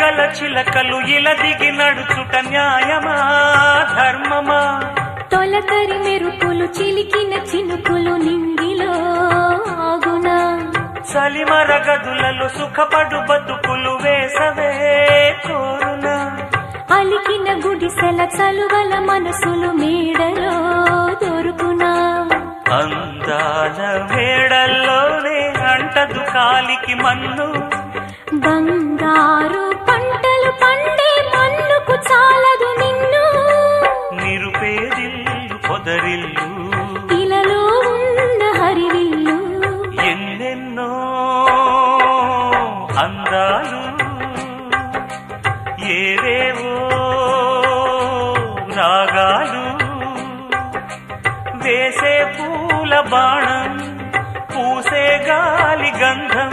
తెలివిగల చిలకలు ఇలా దిగి నడుచుట న్యాయమా ధర్మమా తొలకరి మెరుపులు చిలికిన చినుకులు నింగిలో ఆగునా చలిమర గదులలో సుఖపడు బతుకులు వేసవే కోరునా అలికిన గుడిసెల చలువల మనసులు మేడలో దొరుకునా అందాల మేడల్లోనే అంటదు కాలికి మన్ను బంగారు పంటలు పండే మన్నుకు చాలదు నిన్ను నిరుపేదిల్లు పొదరిల్లు ఇలలో ఉన్న హరివిల్లు ఎన్నెన్నో అందాలు ఏవేవో రాగాలు వేసే పూల బాణం పూసే గాలి గంధం